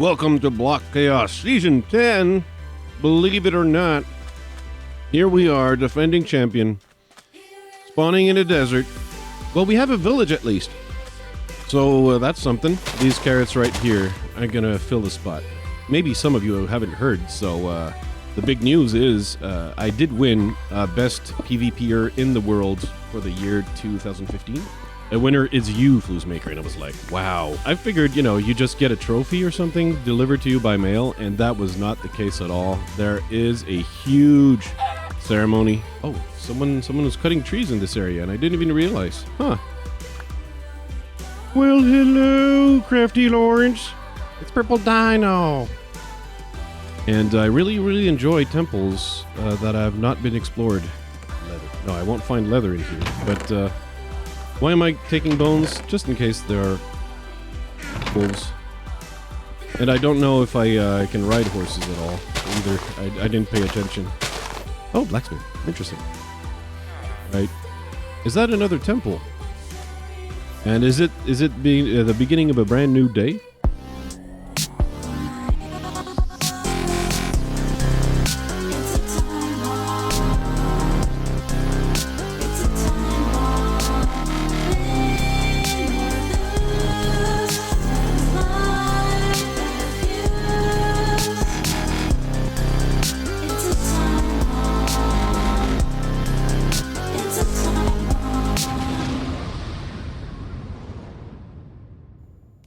Welcome to Block Chaos Season 10. Believe it or not, here we are, defending champion, spawning in a desert. Well, we have a village at least. So that's something. These carrots right here are gonna fill the spot. Maybe some of you haven't heard, so the big news is I did win Best PvPer in the world for the year 2015. The winner is you, Floozemaker, and I was like, wow. I figured, you just get a trophy or something delivered to you by mail, and that was not the case at all. There is a huge ceremony. Oh, someone was cutting trees in this area, and I didn't even realize. Huh. Well, hello, Crafty Lawrence. It's Purple Dino. And I really enjoy temples that have not been explored. Leather. No, I won't find leather in here, but why am I taking bones? Just in case there are wolves. And I don't know if I can ride horses at all either. I didn't pay attention. Oh, blacksmith. Interesting. Right. Is that another temple? And is it being the beginning of a brand new day?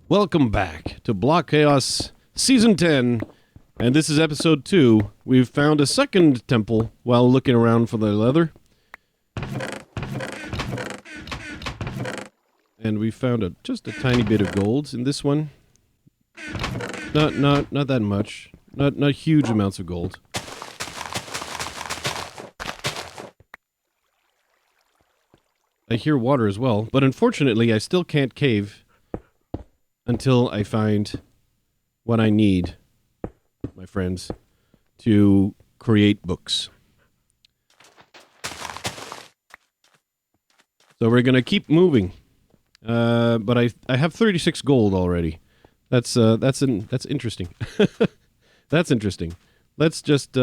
Welcome back to Block Chaos Season 10, and this is Episode 2. We've found a second temple while looking around for the leather. And we found just a tiny bit of gold in this one. Not that much. Not huge amounts of gold. I hear water as well, but unfortunately I still can't cave until I find what I need, my friends, to create books. So we're gonna keep moving, but I have 36 gold already. That's interesting. That's interesting. Let's just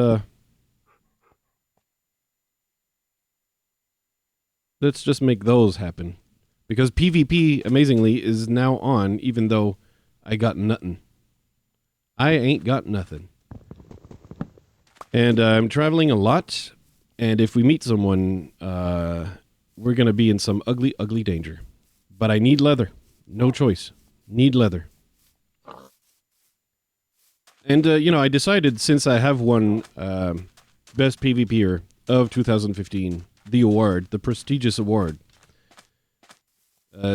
make those happen. Because PvP, amazingly, is now on, even though I got nothing. I ain't got nothing. And I'm traveling a lot, and if we meet someone, we're going to be in some ugly, ugly danger. But I need leather. No choice. Need leather. And, I decided, since I have won Best PvPer of 2015, the award, the prestigious award,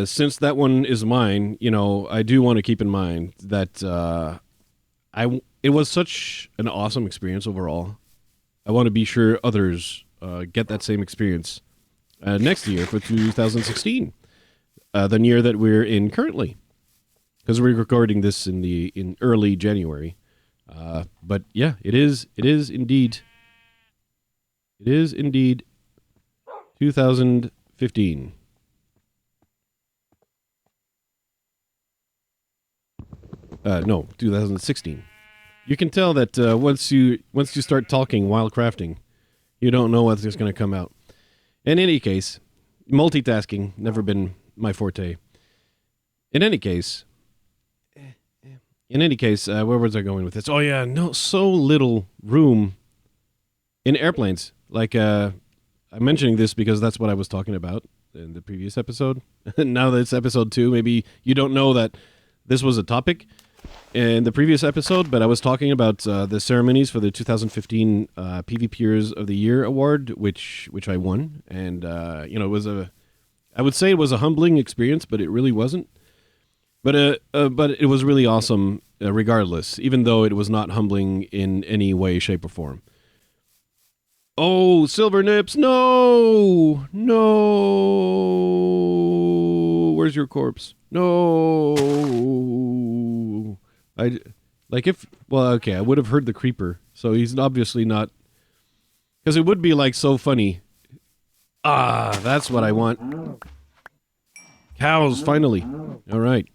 since that one is mine, I do want to keep in mind that it was such an awesome experience overall. I want to be sure others get that same experience next year for 2016, the year that we're in currently, because we're recording this in early January. But yeah, it is indeed 2015. No, 2016. You can tell that once you start talking while crafting, you don't know what's just going to come out. In any case, multitasking, never been my forte. In any case, where was I going with this? Oh yeah, no, so little room in airplanes. Like, I'm mentioning this because that's what I was talking about in the previous episode. Now that it's episode 2, maybe you don't know that this was a topic in the previous episode, but I was talking about the ceremonies for the 2015 PvPers of the Year award, which I won, and it was I would say it was a humbling experience, but it really wasn't. But it was really awesome, regardless, even though it was not humbling in any way, shape, or form. Oh, Silver Nips, no! Where's your corpse? No! I would have heard the creeper, so he's obviously not, because it would be, so funny. Ah, that's what I want. Cows, finally. All right.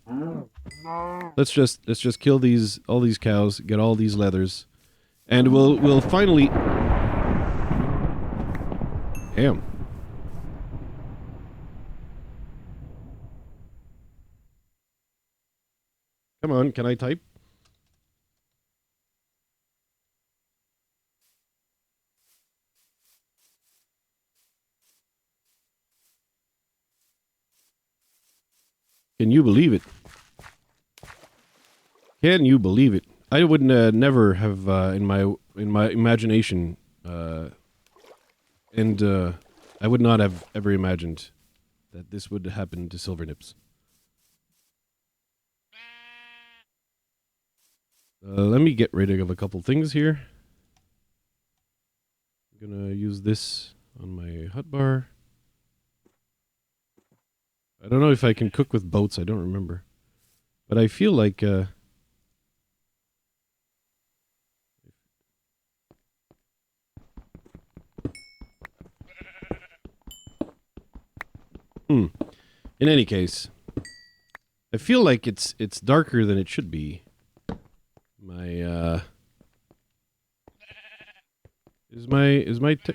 Let's just kill all these cows, get all these leathers, and we'll finally. Damn. Come on, can I type? Can you believe it? Can you believe it? I would never have in my imagination, and I would not have ever imagined that this would happen to Silvernips. Let me get rid of a couple things here. I'm gonna use this on my hotbar. I don't know if I can cook with boats, I don't remember. But I feel like... In any case, I feel like it's darker than it should be. My,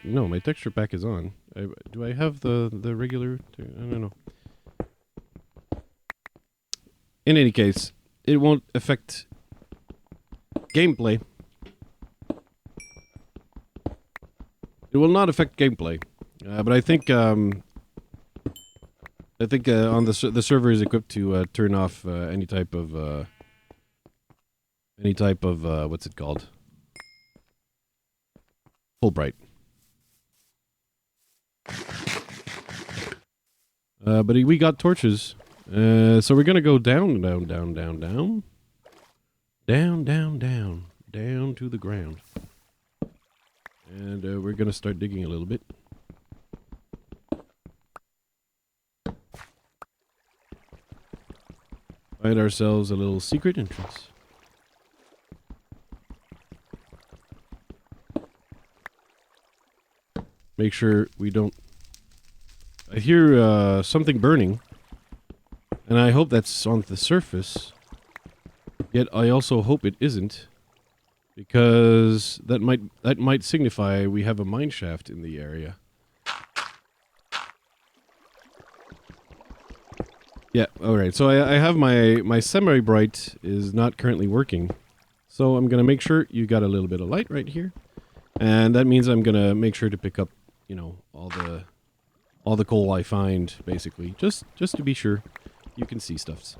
no, my texture pack is on. Do I have the regular... I don't know. In any case, it won't affect gameplay. It will not affect gameplay, but I think on the server is equipped to turn off any type of what's it called? Full bright. But we got torches. So we're gonna go down to the ground. And we're gonna start digging a little bit. Find ourselves a little secret entrance. Make sure we don't... I hear something burning. And I hope that's on the surface. Yet I also hope it isn't. Because that might signify we have a mine shaft in the area. Yeah, alright. So I have my semi-bright is not currently working. So I'm gonna make sure you got a little bit of light right here. And that means I'm gonna make sure to pick up, you know, all the coal I find, basically. Just to be sure. You can see stuffs.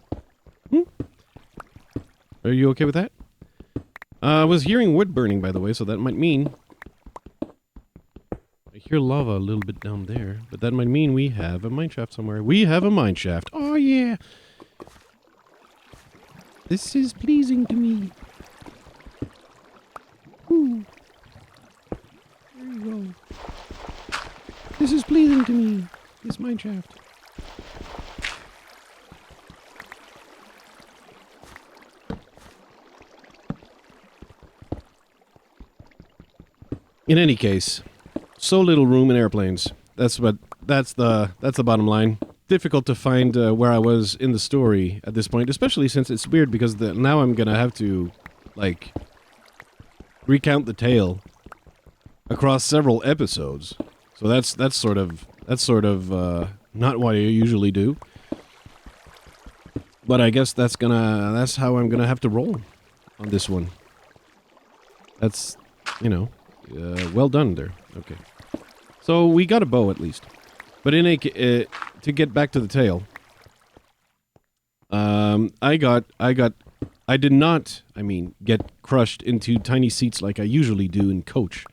Are you okay with that? I was hearing wood burning, by the way, so that might mean... I hear lava a little bit down there, but that might mean we have a mineshaft somewhere. We have a mineshaft. Oh, yeah! This is pleasing to me. Ooh. There you go. This is pleasing to me. This mineshaft. In any case, so little room in airplanes. That's the bottom line. Difficult to find where I was in the story at this point, especially since it's weird because now I'm gonna have to like recount the tale across several episodes. So that's sort of not what I usually do. But I guess that's how I'm gonna have to roll on this one. That's, you know. Well done there. Okay. So we got a bow at least. But to get back to the tale, I did not, get crushed into tiny seats like I usually do in coach,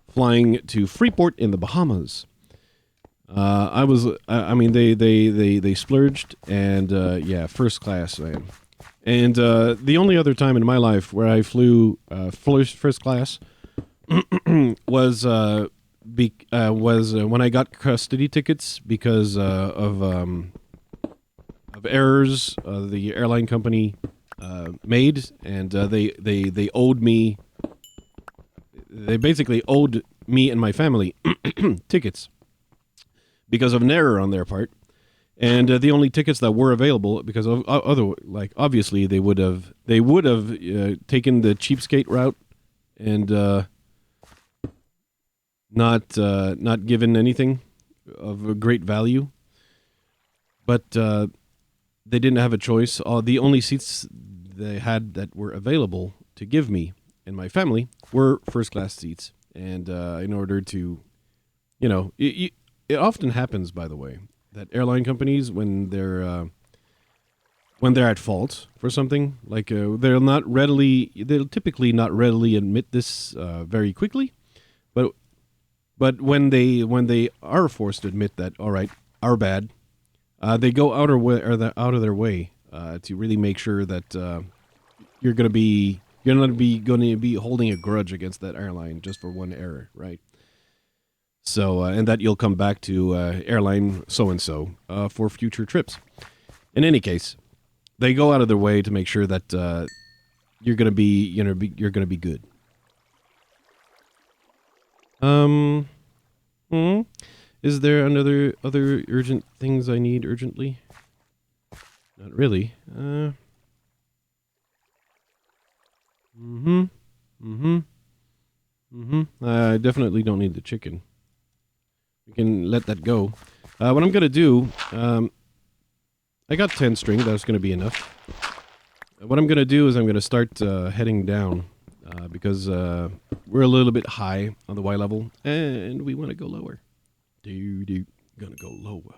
flying to Freeport in the Bahamas. They splurged, and yeah, first class, man. And the only other time in my life where I flew first class was when I got custody tickets because of errors the airline company made, and they owed me. They basically owed me and my family tickets because of an error on their part, And the only tickets that were available, because of other, like obviously they would have taken the cheapskate route and not given anything of a great value, but they didn't have a choice. The only seats they had that were available to give me and my family were first class seats, and in order to, it often happens, by the way, that airline companies, when they're at fault for something, like they'll typically not readily admit this very quickly, but when they are forced to admit that, all right, our bad, they go out of their way to really make sure that you're not going to be holding a grudge against that airline just for one error, right? So, and that you'll come back to airline so-and-so for future trips. In any case, they go out of their way to make sure that you're going to be good. Is there other urgent things I need urgently? Not really. I definitely don't need the chicken. We can let that go. What I'm going to do, I got 10 string. That's going to be enough. What I'm going to do is I'm going to start heading down because we're a little bit high on the Y level, and we want to go lower. Gonna go lower.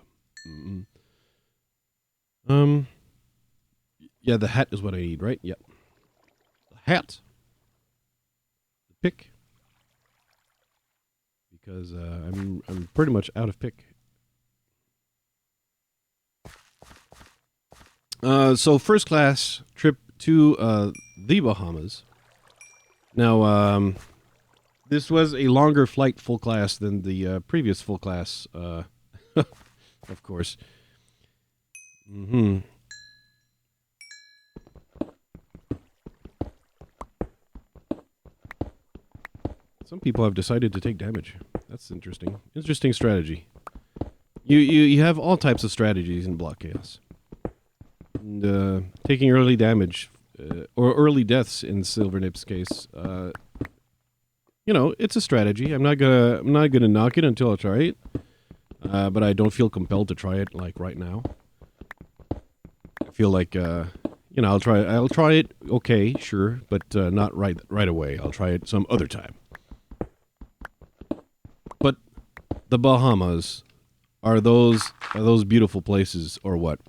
Yeah, the hat is what I need, right? Yep. The hat. The pick. Because I'm pretty much out of pick. So first class trip to the Bahamas. Now, this was a longer flight full class than the previous full class, of course. Some people have decided to take damage. That's interesting. Interesting strategy. You have all types of strategies in Block Chaos. And taking early damage or early deaths in Silvernip's case, it's a strategy. I'm not gonna knock it until I try it. But I don't feel compelled to try it like right now. I feel like I'll try it. Okay, sure, but not right away. I'll try it some other time. But the Bahamas are those beautiful places, or what?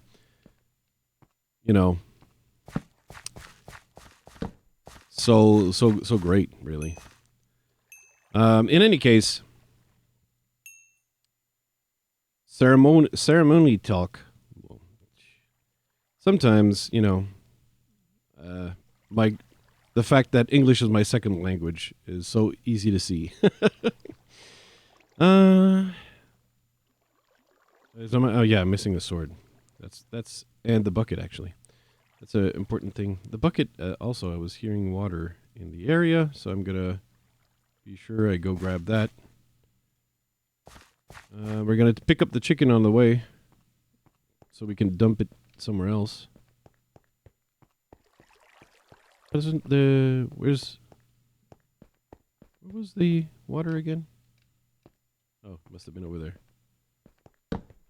So great, really. In any case, ceremony talk. Sometimes, the fact that English is my second language is so easy to see. I'm missing the sword. That's and the bucket, actually. That's an important thing. The bucket, also, I was hearing water in the area, so I'm gonna be sure I go grab that. We're gonna pick up the chicken on the way, so we can dump it somewhere else. Where was the water again? Oh, must have been over there.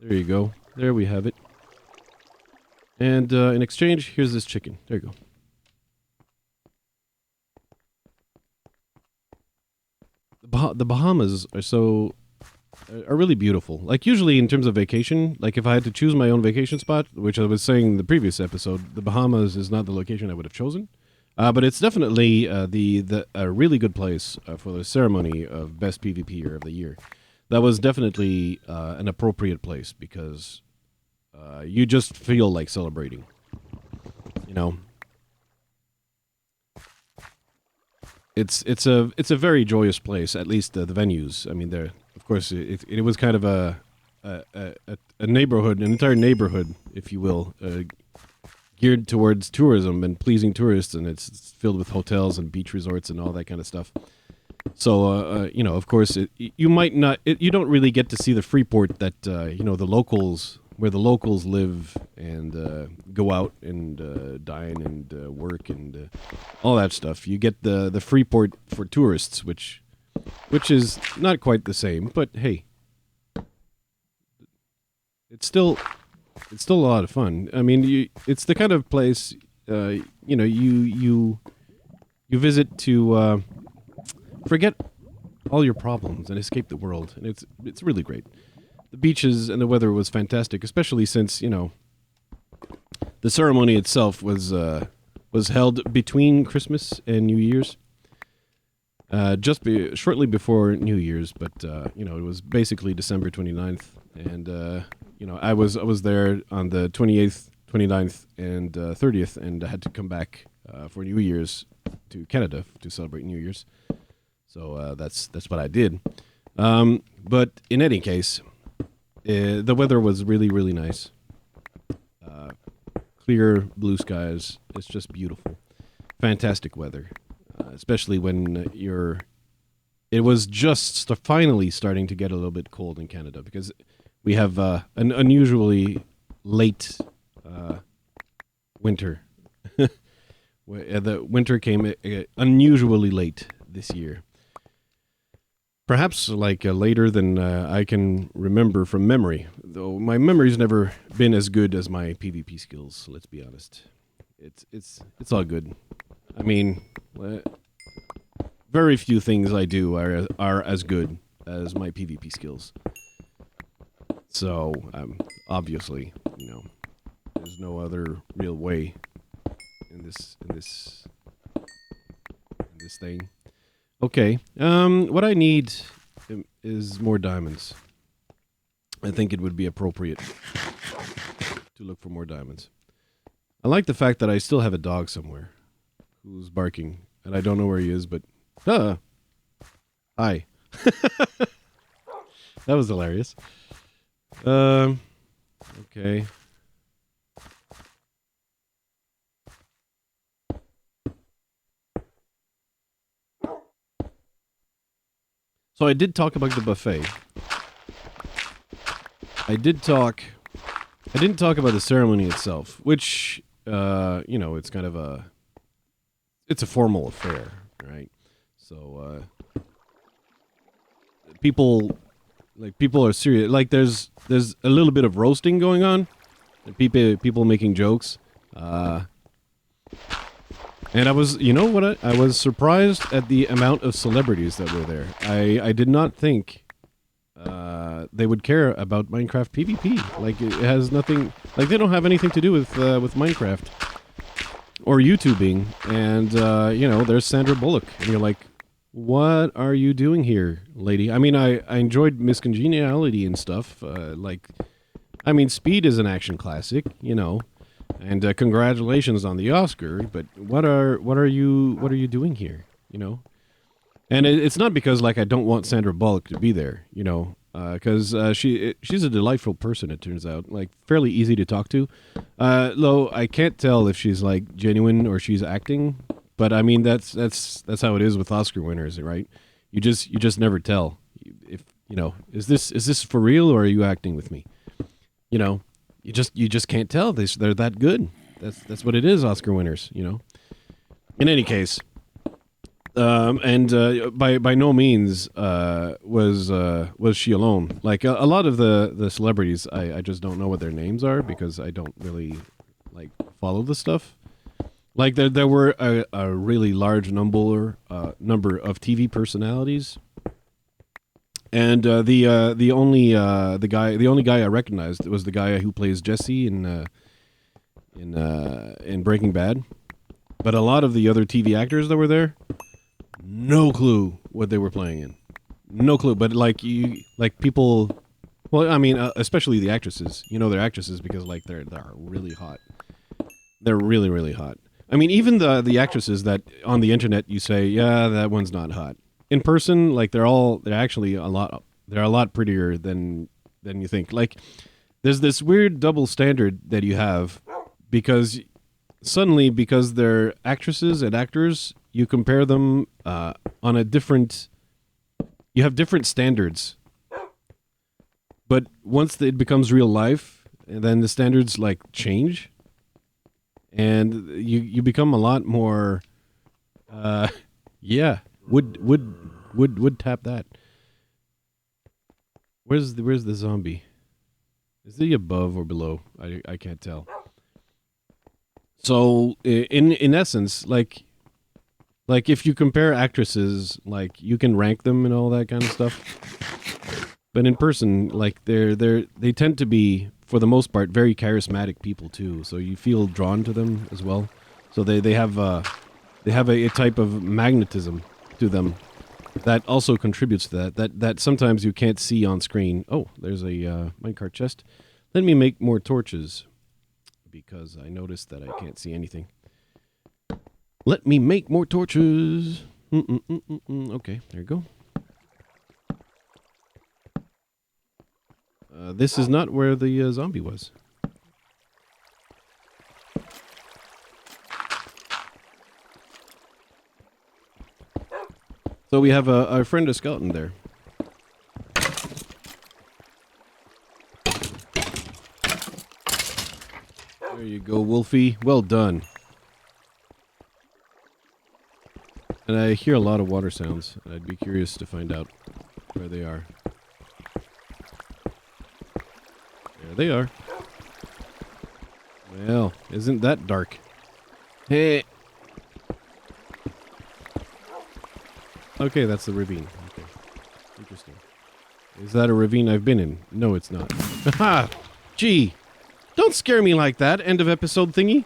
There you go. There we have it. And in exchange, here's this chicken. There you go. The Bahamas are really beautiful. Like, usually in terms of vacation, like if I had to choose my own vacation spot, which I was saying in the previous episode, the Bahamas is not the location I would have chosen. But it's definitely a really good place for the ceremony of best PvPer of the year. That was definitely an appropriate place because you just feel like celebrating. It's a very joyous place. At least the venues. I mean, of course it was kind of a neighborhood, an entire neighborhood, if you will, geared towards tourism and pleasing tourists, and it's filled with hotels and beach resorts and all that kind of stuff. So, of course, you don't really get to see the Freeport that, the locals where the locals live and go out and dine and work and all that stuff. You get the free port for tourists, which is not quite the same, but hey, it's still a lot of fun. I mean, it's the kind of place you visit to forget all your problems and escape the world, and it's really great. The beaches and the weather was fantastic, especially since the ceremony itself was held between Christmas and New Year's, shortly before New Year's, but it was basically December 29th, and I was there on the 28th, 29th, and 30th, and I had to come back for New Year's to Canada to celebrate New Year's. So that's what I did. But in any case, the weather was really, really nice. Clear blue skies. It's just beautiful. Fantastic weather, especially when it was just finally starting to get a little bit cold in Canada, because we have an unusually late winter. The winter came unusually late this year. Perhaps later than I can remember from memory, though my memory's never been as good as my PvP skills. Let's be honest. It's all good. I mean, very few things I do are as good as my PvP skills. So obviously, there's no other real way in this thing. Okay, what I need is more diamonds. I think it would be appropriate to look for more diamonds. I like the fact that I still have a dog somewhere who's barking, and I don't know where he is, but... Hi. That was hilarious. Okay. So I did talk about the buffet. I didn't talk about the ceremony itself, which, it's kind of it's a formal affair, right? So, people are serious. Like, there's a little bit of roasting going on. People making jokes. And I was, I was surprised at the amount of celebrities that were there. I did not think they would care about Minecraft PvP. Like, it has nothing, like, they don't have anything to do with Minecraft or YouTubing. And, there's Sandra Bullock. And you're like, what are you doing here, lady? I mean, I enjoyed Miss Congeniality and stuff. Speed is an action classic, And congratulations on the Oscar, but what are you doing here? And it's not because I don't want Sandra Bullock to be there, because she's a delightful person. It turns out, fairly easy to talk to. Though I can't tell if she's genuine or she's acting. But I mean that's how it is with Oscar winners, right? You just never tell if is this for real or are you acting with me? You just can't tell. They're that good. That's what it is, Oscar winners, In any case, by no means was she alone. A lot of the celebrities, I just don't know what their names are because I don't really follow the stuff. There were a really large number of TV personalities. And the only guy I recognized was the guy who plays Jesse in Breaking Bad. But a lot of the other TV actors that were there, no clue what they were playing in, no clue. But people, well, I mean, especially the actresses. They're actresses because they're really hot. They're really, really hot. I mean, even the actresses that on the internet you say, yeah, that one's not hot. In person, they're actually a lot prettier than you think. There's this weird double standard that you have because they're actresses and actors, you compare them on a different. You have different standards, but once it becomes real life, and then the standards like change, and you become a lot more. Yeah, would tap that. Where's the zombie? Is he above or below? I can't tell. So in essence, like if you compare actresses, like you can rank them and all that kind of stuff. But in person, like they tend to be, for the most part, very charismatic people too. So you feel drawn to them as well. So they have a type of magnetism to them that also contributes to that sometimes you can't see on screen. Oh, there's a minecart chest. Let me make more torches, because I noticed that I can't see anything. Let me make more torches. Okay, there you go. This is not where the zombie was. So we have our friend a skeleton there. There you go, Wolfie. Well done. And I hear a lot of water sounds. I'd be curious to find out where they are. There they are. Well, isn't that dark? Hey. Okay, that's the ravine. Okay. Interesting. Is that a ravine I've been in? No, it's not. Haha! Gee! Don't scare me like that, end of episode thingy.